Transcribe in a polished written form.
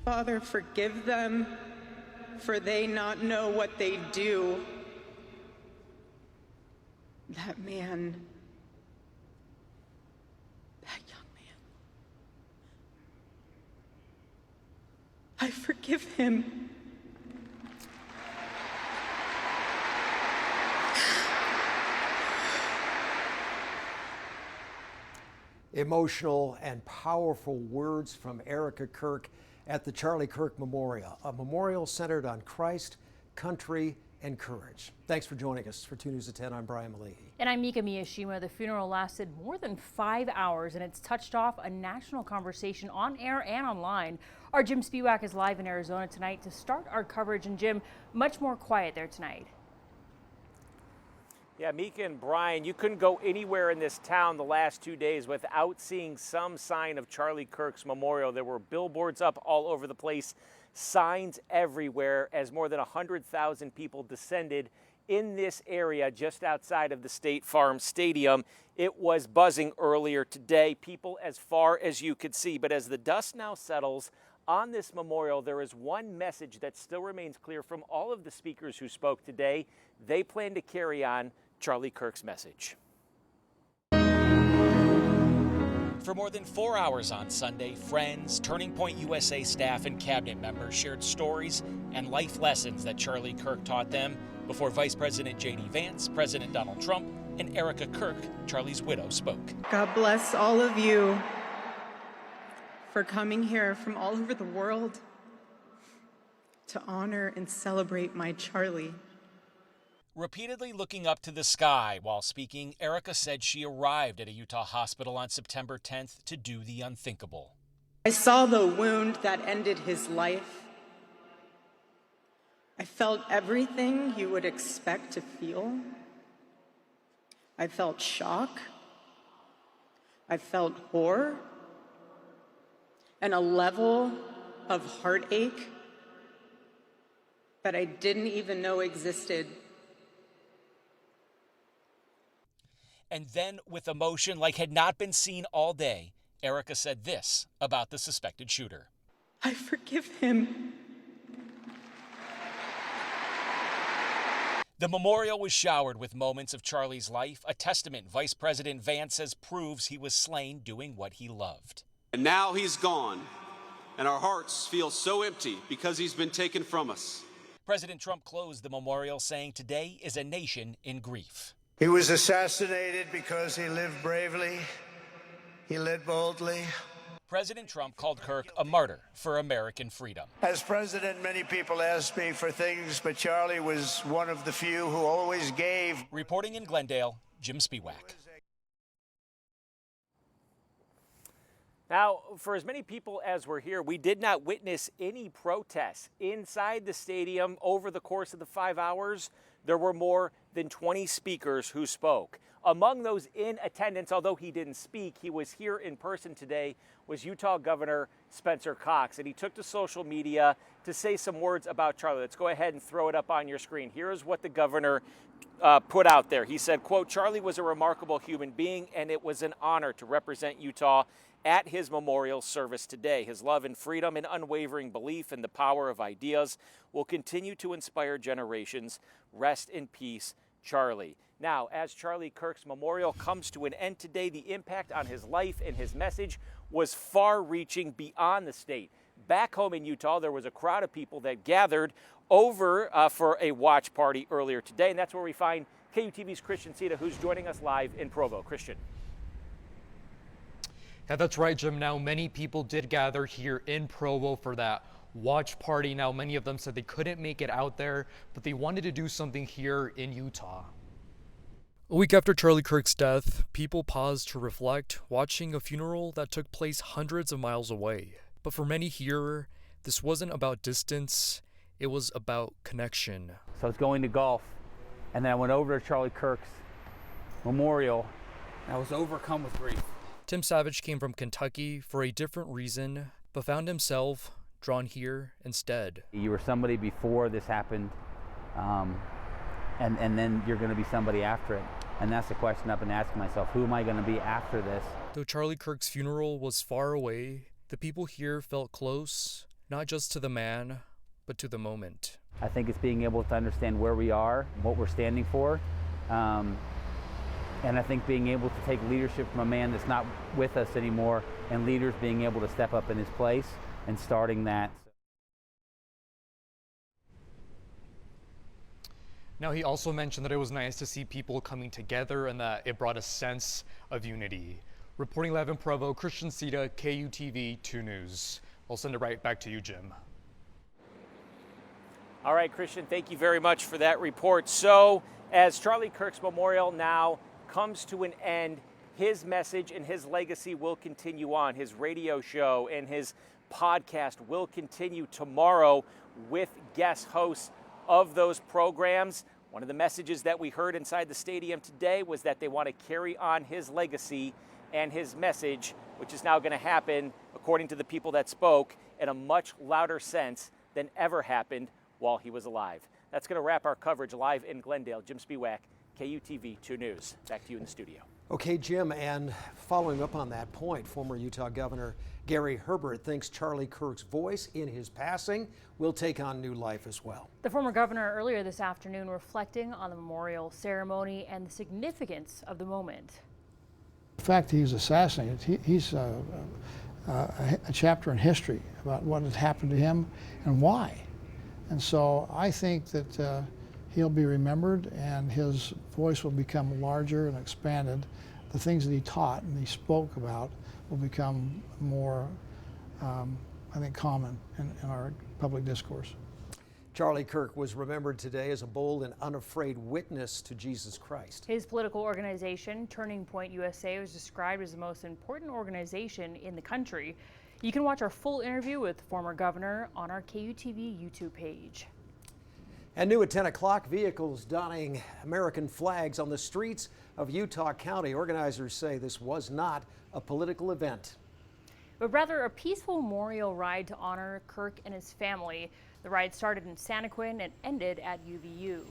Father, forgive them, for they not know what they do. That man, that young man, I forgive him. Emotional and powerful words from Erica Kirk at the Charlie Kirk Memorial, a memorial centered on Christ, country, and courage. Thanks for joining us. For 2 News at 10, I'm Brian Malahi. And I'm Mika Miyashima. The funeral lasted more than 5 hours, and it's touched off a national conversation on air and online. Our Jim Spiewak is live in Arizona tonight to start our coverage. And Jim, much more quiet there tonight. Yeah, Mika and Brian, you couldn't go anywhere in this town the last 2 days without seeing some sign of Charlie Kirk's memorial. There were billboards up all over the place, signs everywhere, as more than 100,000 people descended in this area just outside of the State Farm Stadium. It was buzzing earlier today, people as far as you could see. But as the dust now settles on this memorial, there is one message that still remains clear from all of the speakers who spoke today. They plan to carry on Charlie Kirk's message. For more than 4 hours on Sunday, friends, Turning Point USA staff, and cabinet members shared stories and life lessons that Charlie Kirk taught them before Vice President J.D. Vance, President Donald Trump, and Erica Kirk, Charlie's widow, spoke. God bless all of you for coming here from all over the world to honor and celebrate my Charlie. Repeatedly looking up to the sky while speaking, Erica said she arrived at a Utah hospital on September 10th to do the unthinkable. I saw the wound that ended his life. I felt everything you would expect to feel. I felt shock. I felt horror. And a level of heartache that I didn't even know existed. And then, with emotion like had not been seen all day, Erica said this about the suspected shooter. I forgive him. The memorial was showered with moments of Charlie's life, a testament Vice President Vance says proves he was slain doing what he loved. And now he's gone, and our hearts feel so empty because he's been taken from us. President Trump closed the memorial saying today is a nation in grief. He was assassinated because he lived bravely, he led boldly. President Trump called Kirk a martyr for American freedom. As president, many people asked me for things, but Charlie was one of the few who always gave. Reporting in Glendale, Jim Spiewak. Now, for as many people as were here, we did not witness any protests inside the stadium over the course of the 5 hours. There were more than 20 speakers who spoke. Among those in attendance, although he didn't speak, he was here in person today, was Utah Governor Spencer Cox. And he took to social media to say some words about Charlie. Let's go ahead and throw it up on your screen. Here's what the governor put out there. He said, quote, Charlie was a remarkable human being, and it was an honor to represent Utah at his memorial service today. His love and freedom and unwavering belief in the power of ideas will continue to inspire generations. Rest in peace, Charlie. Now, as Charlie Kirk's memorial comes to an end today, the impact on his life and his message was far-reaching beyond the state. Back home in Utah, there was a crowd of people that gathered over for a watch party earlier today, and that's where we find KUTV's Christian Sita, who's joining us live in Provo. Christian. Yeah, that's right, Jim. Now, many people did gather here in Provo for that watch party. Now, many of them said they couldn't make it out there, but they wanted to do something here in Utah. A week after Charlie Kirk's death, people paused to reflect, watching a funeral that took place hundreds of miles away. But for many here, this wasn't about distance, it was about connection. So I was going to golf, and then I went over to Charlie Kirk's memorial, and I was overcome with grief. Tim Savage came from Kentucky for a different reason, but found himself drawn here instead. You were somebody before this happened, and then you're going to be somebody after it. And that's the question I've been asking myself, who am I going to be after this? Though Charlie Kirk's funeral was far away, the people here felt close, not just to the man, but to the moment. I think it's being able to understand where we are, what we're standing for, and I think being able to take leadership from a man that's not with us anymore, and leaders being able to step up in his place and starting that. Now, he also mentioned that it was nice to see people coming together and that it brought a sense of unity. Reporting live in Provo, Christian Sita, KUTV 2 News. I'll send it right back to you, Jim. All right, Christian, thank you very much for that report. So, as Charlie Kirk's memorial now comes to an end, his message and his legacy will continue on. His radio show and his podcast will continue tomorrow with guest hosts of those programs. One of the messages that we heard inside the stadium today was that they want to carry on his legacy and his message, which is now going to happen, according to the people that spoke, in a much louder sense than ever happened while he was alive. That's going to wrap our coverage live in Glendale. Jim Spiewak, KUTV 2 News. Back to you in the studio. Okay, Jim, and following up on that point, former Utah Governor Gary Herbert thinks Charlie Kirk's voice in his passing will take on new life as well. The former governor earlier this afternoon reflecting on the memorial ceremony and the significance of the moment. The fact that he was assassinated, he's a chapter in history about what had happened to him and why. And so I think that he'll be remembered and his voice will become larger and expanded. The things that he taught and he spoke about will become more, I think, common in our public discourse. Charlie Kirk was remembered today as a bold and unafraid witness to Jesus Christ. His political organization, Turning Point USA, was described as the most important organization in the country. You can watch our full interview with the former governor on our KUTV YouTube page. And new at 10 o'clock, vehicles donning American flags on the streets of Utah County. Organizers say this was not a political event, but rather a peaceful memorial ride to honor Kirk and his family. The ride started in Santaquin and ended at UVU.